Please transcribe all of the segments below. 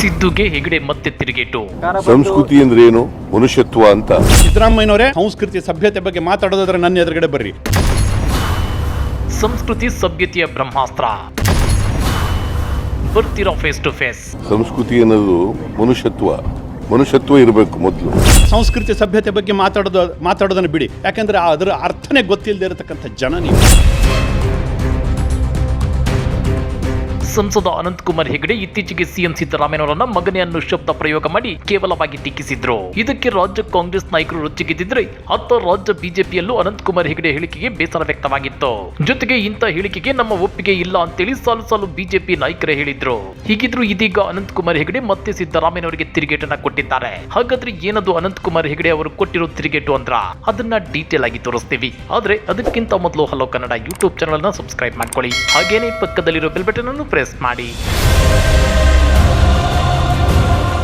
ಸಿದ್ದುಗೆ ಹೆಗಡೆ ಮತ್ತೆ ತಿರುಗೇಟು. ಸಂಸ್ಕೃತಿ ಅಂದ್ರೆ ಏನು? ಮನುಷ್ಯತ್ವ ಅಂತ. ಸಿದ್ದರಾಮಯ್ಯನವರೇ ಸಂಸ್ಕೃತಿ ಸಭ್ಯತೆ ಬಗ್ಗೆ ಮಾತಾಡೋದಾದ್ರೆ ನನ್ನ ಎದುರುಗಡೆ ಬರ್ರಿ. ಸಂಸ್ಕೃತಿ ಸಭ್ಯತೆಯ ಬ್ರಹ್ಮಾಸ್ತ್ರ ಬರ್ತಿರೋ ಫೇಸ್ ಟು ಫೇಸ್. ಸಂಸ್ಕೃತಿ ಅನ್ನೋದು ಮನುಷ್ಯತ್ವ ಇರಬೇಕು ಮೊದಲು. ಸಂಸ್ಕೃತಿ ಸಭ್ಯತೆ ಬಗ್ಗೆ ಮಾತಾಡೋದನ್ನ ಬಿಡಿ, ಯಾಕಂದ್ರೆ ಅದರ ಅರ್ಥನೇ ಗೊತ್ತಿಲ್ಲದೆ ಇರತಕ್ಕಂಥ ಜನ ನೀವು. ಸಂಸದ ಅನಂತಕುಮಾರ್ ಹೆಗಡೆ ಇತ್ತೀಚೆಗೆ ಸಿಎಂ ಸಿದ್ದರಾಮಯ್ಯನವರನ್ನ ಮಗನೇ ಅನ್ನೋ ಶಬ್ದ ಪ್ರಯೋಗ ಮಾಡಿ ಕೇವಲವಾಗಿ ಟೀಕಿಸಿದ್ರು. ಇದಕ್ಕೆ ರಾಜ್ಯ ಕಾಂಗ್ರೆಸ್ ನಾಯಕರು ರೊಚ್ಚಿಗೆದ್ದಿದ್ರೆ, ಅತ್ತ ರಾಜ್ಯ ಬಿಜೆಪಿಯಲ್ಲೂ ಅನಂತಕುಮಾರ್ ಹೆಗಡೆ ಹೇಳಿಕೆಗೆ ಬೇಸರ ವ್ಯಕ್ತವಾಗಿತ್ತು. ಜೊತೆಗೆ ಇಂಥ ಹೇಳಿಕೆಗೆ ನಮ್ಮ ಒಪ್ಪಿಗೆ ಇಲ್ಲ ಅಂತೇಳಿ ಸಾಲು ಬಿಜೆಪಿ ನಾಯಕರೇ ಹೇಳಿದ್ರು. ಹೀಗಿದ್ರು ಇದೀಗ ಅನಂತಕುಮಾರ್ ಹೆಗಡೆ ಮತ್ತೆ ಸಿದ್ದರಾಮಯ್ಯನವರಿಗೆ ತಿರುಗೇಟನ್ನ ಕೊಟ್ಟಿದ್ದಾರೆ. ಹಾಗಾದ್ರೆ ಏನದು ಅನಂತಕುಮಾರ್ ಹೆಗಡೆ ಅವರು ಕೊಟ್ಟಿರೋ ತಿರುಗೇಟು ಅಂದ್ರ ಅದನ್ನ ಡೀಟೇಲ್ ಆಗಿ ತೋರಿಸ್ತೀವಿ. ಆದ್ರೆ ಅದಕ್ಕಿಂತ ಮೊದಲು ಹಲೋ ಕನ್ನಡ ಯೂಟ್ಯೂಬ್ ಚಾನಲ್ ನ ಸಬ್ಸ್ಕ್ರೈಬ್ ಮಾಡ್ಕೊಳ್ಳಿ. ಹಾಗೇನೆ ಪಕ್ಕದಲ್ಲಿರೋ ಬೆಲ್ ಬಟನ್ ಅನ್ನು ಪ್ರೆಸ್ ಮಾಡಿ.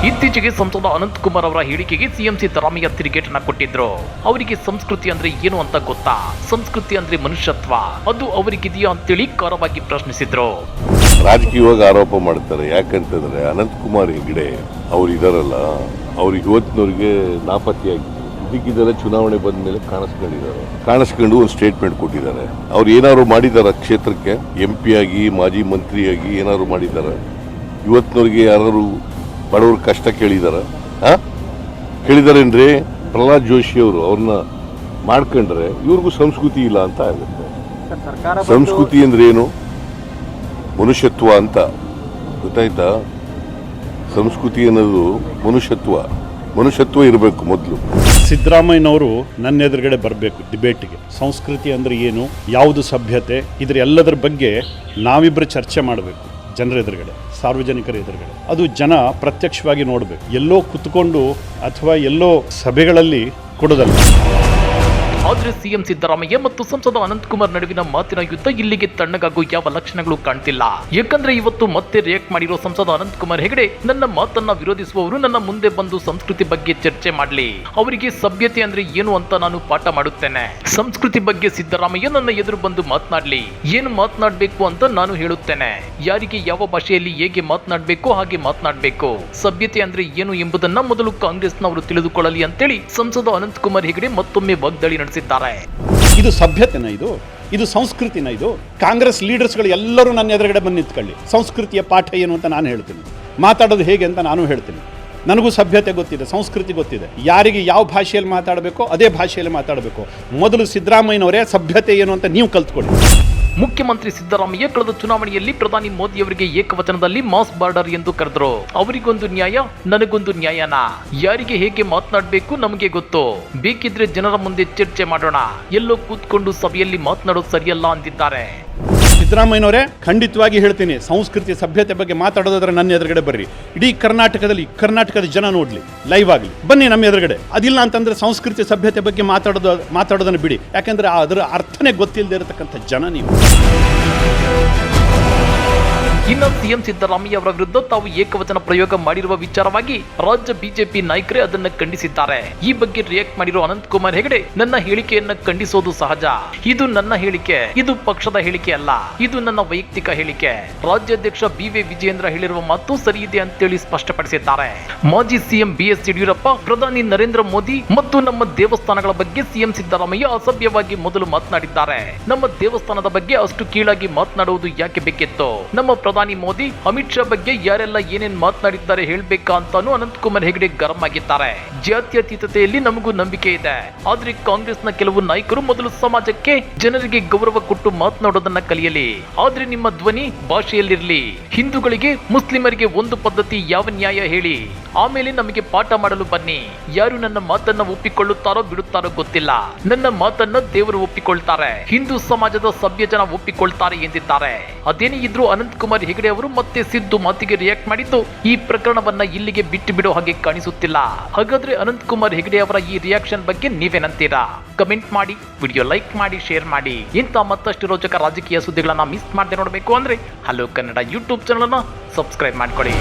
ಇತ್ತೀಚೆಗೆ ಸಂಸದ ಅನಂತಕುಮಾರ್ ಅವರ ಹೇಳಿಕೆಗೆ ಸಿಎಂ ಸಿದ್ದರಾಮಯ್ಯ ತಿರುಗೇಟನ್ನ ಕೊಟ್ಟಿದ್ರು. ಅವರಿಗೆ ಸಂಸ್ಕೃತಿ ಅಂದ್ರೆ ಏನು ಅಂತ ಗೊತ್ತಾ? ಸಂಸ್ಕೃತಿ ಅಂದ್ರೆ ಮನುಷ್ಯತ್ವ, ಅದು ಅವರಿಗಿದೆಯಾ ಅಂತೇಳಿ ಖಾರವಾಗಿ ಪ್ರಶ್ನಿಸಿದ್ರು. ರಾಜಕೀಯವಾಗಿ ಆರೋಪ ಮಾಡ್ತಾರೆ. ಯಾಕಂತಂದ್ರೆ ಅನಂತಕುಮಾರ್ ಹೆಗಡೆ ಅವ್ರು ಇದಾರಲ್ಲ, ಅವ್ರು ಇವತ್ತಿನವ್ರಿಗೆ ನಾಪತ್ತೆಯಾಗಿದ್ರು. ಇದಕ್ಕಿದ್ದೆಲ್ಲ ಚುನಾವಣೆ ಬಂದ ಮೇಲೆ ಕಾಣಿಸ್ಕೊಂಡು ಒಂದು ಸ್ಟೇಟ್ಮೆಂಟ್ ಕೊಟ್ಟಿದ್ದಾರೆ. ಅವ್ರು ಏನಾದ್ರು ಮಾಡಿದಾರ ಕ್ಷೇತ್ರಕ್ಕೆ? MP ಆಗಿ ಮಾಜಿ ಮಂತ್ರಿಯಾಗಿ ಏನಾದ್ರು ಮಾಡಿದಾರ? ಇವತ್ತಿನವ್ರಿಗೆ ಯಾರು ಬಡವ್ರ ಕಷ್ಟ ಕೇಳಿದಾರೇನ್ರಿ? ಪ್ರಹ್ಲಾದ್ ಜೋಶಿ ಅವರು ಅವ್ರನ್ನ ಮಾಡ್ಕೊಂಡ್ರೆ ಇವ್ರಿಗೂ ಸಂಸ್ಕೃತಿ ಇಲ್ಲ ಅಂತ ಆಗುತ್ತೆ. ಸಂಸ್ಕೃತಿ ಅಂದ್ರೆ ಏನು? ಮನುಷ್ಯತ್ವ ಅಂತ. ಗೊತ್ತಾಯ್ತಾ? ಸಂಸ್ಕೃತಿ ಅನ್ನೋದು ಮನುಷ್ಯತ್ವ ಇರಬೇಕು ಮೊದಲು. ಸಿದ್ದರಾಮಯ್ಯನವರು ನನ್ನ ಎದುರುಗಡೆ ಬರಬೇಕು ಡಿಬೇಟ್ಗೆ. ಸಂಸ್ಕೃತಿ ಅಂದ್ರೆ ಏನು, ಯಾವುದು ಸಭ್ಯತೆ, ಇದ್ರ ಎಲ್ಲದರ ಬಗ್ಗೆ ನಾವಿಬ್ಬರು ಚರ್ಚೆ ಮಾಡಬೇಕು. ಜನರ ಎದುರುಗಡೆ, ಸಾರ್ವಜನಿಕರ ಎದುರುಗಡೆ. ಅದು ಜನ ಪ್ರತ್ಯಕ್ಷವಾಗಿ ನೋಡಬೇಕು. ಎಲ್ಲೋ ಕುತ್ಕೊಂಡು ಅಥವಾ ಎಲ್ಲೋ ಸಭೆಗಳಲ್ಲಿ ಕೊಡೋದಲ್ಲ. ಆದ್ರೆ ಸಿಎಂ ಸಿದ್ದರಾಮಯ್ಯ ಮತ್ತು ಸಂಸದ ಅನಂತಕುಮಾರ್ ನಡುವಿನ ಮಾತಿನ ಯುದ್ಧ ಇಲ್ಲಿಗೆ ತಣ್ಣಗಾಗೋ ಯಾವ ಲಕ್ಷಣಗಳು ಕಾಣ್ತಿಲ್ಲ. ಯಾಕಂದ್ರೆ ಇವತ್ತು ಮತ್ತೆ ರಿಯಾಕ್ಟ್ ಮಾಡಿರೋ ಸಂಸದ ಅನಂತಕುಮಾರ್ ಹೆಗಡೆ, ನನ್ನ ಮಾತನ್ನ ವಿರೋಧಿಸುವವರು ನನ್ನ ಮುಂದೆ ಬಂದು ಸಂಸ್ಕೃತಿ ಬಗ್ಗೆ ಚರ್ಚೆ ಮಾಡ್ಲಿ, ಅವರಿಗೆ ಸಭ್ಯತೆ ಅಂದ್ರೆ ಏನು ಅಂತ ನಾನು ಪಾಠ ಮಾಡುತ್ತೇನೆ. ಸಂಸ್ಕೃತಿ ಬಗ್ಗೆ ಸಿದ್ದರಾಮಯ್ಯ ನನ್ನ ಎದುರು ಬಂದು ಮಾತನಾಡ್ಲಿ, ಏನು ಮಾತನಾಡಬೇಕು ಅಂತ ನಾನು ಹೇಳುತ್ತೇನೆ. ಯಾರಿಗೆ ಯಾವ ಭಾಷೆಯಲ್ಲಿ ಹೇಗೆ ಮಾತನಾಡಬೇಕು ಹಾಗೆ ಮಾತನಾಡಬೇಕು. ಸಭ್ಯತೆ ಅಂದ್ರೆ ಏನು ಎಂಬುದನ್ನ ಮೊದಲು ಕಾಂಗ್ರೆಸ್ನವರು ತಿಳಿದುಕೊಳ್ಳಲಿ ಅಂತೇಳಿ ಸಂಸದ ಅನಂತಕುಮಾರ್ ಹೆಗಡೆ ಮತ್ತೊಮ್ಮೆ ವಾಗ್ದಾಳಿ ನಡೆಸಿದ್ದಾರೆ. ಇದು ಸಭ್ಯತೆನ? ಇದು ಸಂಸ್ಕೃತಿನ? ಇದು ಕಾಂಗ್ರೆಸ್ ಲೀಡರ್ಸ್ಗಳು ಎಲ್ಲರೂ ನನ್ನ ಎದುರುಗಡೆ ಬಂದು ನಿಂತ್ಕೊಳ್ಳಿ. ಸಂಸ್ಕೃತಿಯ ಪಾಠ ಏನು ಅಂತ ನಾನು ಹೇಳ್ತೀನಿ, ಮಾತಾಡೋದು ಹೇಗೆ ಅಂತ ನಾನು ಹೇಳ್ತೀನಿ. ನನಗೂ ಸಭ್ಯತೆ ಗೊತ್ತಿದೆ, ಸಂಸ್ಕೃತಿ ಗೊತ್ತಿದೆ. ಯಾರಿಗೆ ಯಾವ ಭಾಷೆಯಲ್ಲಿ ಮಾತಾಡಬೇಕೋ ಅದೇ ಭಾಷೆಯಲ್ಲಿ ಮಾತಾಡಬೇಕು. ಮೊದಲು ಸಿದ್ದರಾಮಯ್ಯನವರೇ ಸಭ್ಯತೆ ಏನು ಅಂತ ನೀವು ಕಲ್ತ್ಕೊಳ್ಳಿ. ಮುಖ್ಯಮಂತ್ರಿ ಸಿದ್ದರಾಮಯ್ಯ ಕಳೆದ ಚುನಾವಣೆಯಲ್ಲಿ ಪ್ರಧಾನಿ ಮೋದಿ ಅವರಿಗೆ ಏಕವಚನದಲ್ಲಿ ಮಾಸ್ ಬಾರ್ಡರ್ ಎಂದು ಕರೆದ್ರು. ಅವರಿಗೊಂದು ನ್ಯಾಯ, ನನಗೊಂದು ನ್ಯಾಯನ? ಯಾರಿಗೆ ಹೇಗೆ ಮಾತನಾಡಬೇಕು ನಮಗೆ ಗೊತ್ತು. ಬೇಕಿದ್ರೆ ಜನರ ಮುಂದೆ ಚರ್ಚೆ ಮಾಡೋಣ, ಎಲ್ಲೋ ಕೂತ್ಕೊಂಡು ಸಭೆಯಲ್ಲಿ ಮಾತನಾಡೋದು ಸರಿಯಲ್ಲ ಅಂದಿದ್ದಾರೆ. ಸಿದ್ದರಾಮಯ್ಯನವರೇ ಖಂಡಿತವಾಗಿ ಹೇಳ್ತೀನಿ, ಸಂಸ್ಕೃತಿ ಸಭ್ಯತೆ ಬಗ್ಗೆ ಮಾತಾಡೋದಾದ್ರೆ ನನ್ನ ಎದುರುಗಡೆ ಬರ್ರಿ. ಇಡೀ ಕರ್ನಾಟಕದ ಜನ ನೋಡ್ಲಿ, ಲೈವ್ ಆಗಲಿ, ಬನ್ನಿ ನಮ್ಮ ಎದುರುಗಡೆ. ಅದಿಲ್ಲ ಅಂತಂದ್ರೆ ಸಂಸ್ಕೃತಿ ಸಭ್ಯತೆ ಬಗ್ಗೆ ಮಾತಾಡೋದನ್ನ ಬಿಡಿ, ಯಾಕಂದ್ರೆ ಅದರ ಅರ್ಥನೇ ಗೊತ್ತಿಲ್ಲದೆ ಇರತಕ್ಕಂಥ ಜನ ನೀವು. ಇನ್ನು ಸಿಎಂ ಸಿದ್ದರಾಮಯ್ಯ ಅವರ ವಿರುದ್ಧ ತಾವು ಏಕವಚನ ಪ್ರಯೋಗ ಮಾಡಿರುವ ವಿಚಾರವಾಗಿ ರಾಜ್ಯ ಬಿಜೆಪಿ ನಾಯಕರೇ ಅದನ್ನ ಖಂಡಿಸಿದ್ದಾರೆ. ಈ ಬಗ್ಗೆ ರಿಯಾಕ್ಟ್ ಮಾಡಿರುವ ಅನಂತಕುಮಾರ್ ಹೆಗಡೆ, ನನ್ನ ಹೇಳಿಕೆಯನ್ನ ಖಂಡಿಸೋದು ಸಹಜ. ಇದು ನನ್ನ ಹೇಳಿಕೆ, ಇದು ಪಕ್ಷದ ಹೇಳಿಕೆ ಅಲ್ಲ, ಇದು ನನ್ನ ವೈಯಕ್ತಿಕ ಹೇಳಿಕೆ. ರಾಜ್ಯಾಧ್ಯಕ್ಷ BV ವಿಜಯೇಂದ್ರ ಹೇಳಿರುವ ಮಾತು ಸರಿ ಇದೆ ಅಂತೇಳಿ ಸ್ಪಷ್ಟಪಡಿಸಿದ್ದಾರೆ. ಮಾಜಿ ಸಿಎಂ BS ಯಡಿಯೂರಪ್ಪ, ಪ್ರಧಾನಿ ನರೇಂದ್ರ ಮೋದಿ ಮತ್ತು ನಮ್ಮ ದೇವಸ್ಥಾನಗಳ ಬಗ್ಗೆ ಸಿಎಂ ಸಿದ್ದರಾಮಯ್ಯ ಅಸಭ್ಯವಾಗಿ ಮೊದಲು ಮಾತನಾಡಿದ್ದಾರೆ. ನಮ್ಮ ದೇವಸ್ಥಾನದ ಬಗ್ಗೆ ಅಷ್ಟು ಕೀಳಾಗಿ ಮಾತನಾಡುವುದು ಯಾಕೆ ಬೇಕಿತ್ತು? ನಮ್ಮ ಪ್ರಧಾನಿ ಮೋದಿ, ಅಮಿತ್ ಶಾ ಬಗ್ಗೆ ಯಾರೆಲ್ಲ ಏನೇನ್ ಮಾತನಾಡಿದ್ದಾರೆ ಹೇಳ್ಬೇಕಾ ಅಂತಾನು ಅನಂತಕುಮಾರ್ ಹೆಗಡೆ ಗರಂ ಆಗಿದ್ದಾರೆ. ಜಾತ್ಯತೀತತೆಯಲ್ಲಿ ನಮಗೂ ನಂಬಿಕೆ ಇದೆ, ಆದ್ರೆ ಕಾಂಗ್ರೆಸ್ನ ಕೆಲವು ನಾಯಕರು ಮೊದಲು ಸಮಾಜಕ್ಕೆ, ಜನರಿಗೆ ಗೌರವ ಕೊಟ್ಟು ಮಾತನಾಡೋದನ್ನ ಕಲಿಯಲಿ. ಆದ್ರೆ ನಿಮ್ಮ ಧ್ವನಿ ಭಾಷೆಯಲ್ಲಿರ್ಲಿ. ಹಿಂದೂಗಳಿಗೆ, ಮುಸ್ಲಿಮರಿಗೆ ಒಂದು ಪದ್ಧತಿ, ಯಾವ ನ್ಯಾಯ ಹೇಳಿ, ಆಮೇಲೆ ನಮಗೆ ಪಾಠ ಮಾಡಲು ಬನ್ನಿ. ಯಾರು ನನ್ನ ಮಾತನ್ನ ಒಪ್ಪಿಕೊಳ್ಳುತ್ತಾರೋ ಬಿಡುತ್ತಾರೋ ಗೊತ್ತಿಲ್ಲ, ನನ್ನ ಮಾತನ್ನ ದೇವರು ಒಪ್ಪಿಕೊಳ್ತಾರೆ, ಹಿಂದೂ ಸಮಾಜದ ಸಭ್ಯ ಜನ ಒಪ್ಪಿಕೊಳ್ತಾರೆ ಎಂದಿದ್ದಾರೆ. ಅದೇನೇ ಇದ್ರೂ ಅನಂತಕುಮಾರ್ ಹೆಗಡೆ ಅವರು ಮತ್ತೆ ಸಿದ್ದು ಮಾತಿಗೆ ರಿಯಾಕ್ಟ್ ಮಾಡಿದ್ದು ಈ ಪ್ರಕರಣವನ್ನ ಇಲ್ಲಿಗೆ ಬಿಟ್ಟು ಬಿಡೋ ಹಾಗೆ ಕಾಣಿಸುತ್ತಿಲ್ಲ. ಹಾಗಾದ್ರೆ ಅನಂತಕುಮಾರ್ ಹೆಗಡೆ ಅವರ ಈ ರಿಯಾಕ್ಷನ್ ಬಗ್ಗೆ ನೀವೇನಂತೀರಾ? ಕಮೆಂಟ್ ಮಾಡಿ, ವಿಡಿಯೋ ಲೈಕ್ ಮಾಡಿ, ಶೇರ್ ಮಾಡಿ. ಇಂಥ ಮತ್ತಷ್ಟು ರೋಚಕ ರಾಜಕೀಯ ಸುದ್ದಿಗಳನ್ನ ಮಿಸ್ ಮಾಡದೆ ನೋಡಬೇಕು ಅಂದ್ರೆ ಹಲೋ ಕನ್ನಡ ಯೂಟ್ಯೂಬ್ ಚಾನಲ್ ಅನ್ನ ಸಬ್ಸ್ಕ್ರೈಬ್ ಮಾಡ್ಕೊಳ್ಳಿ.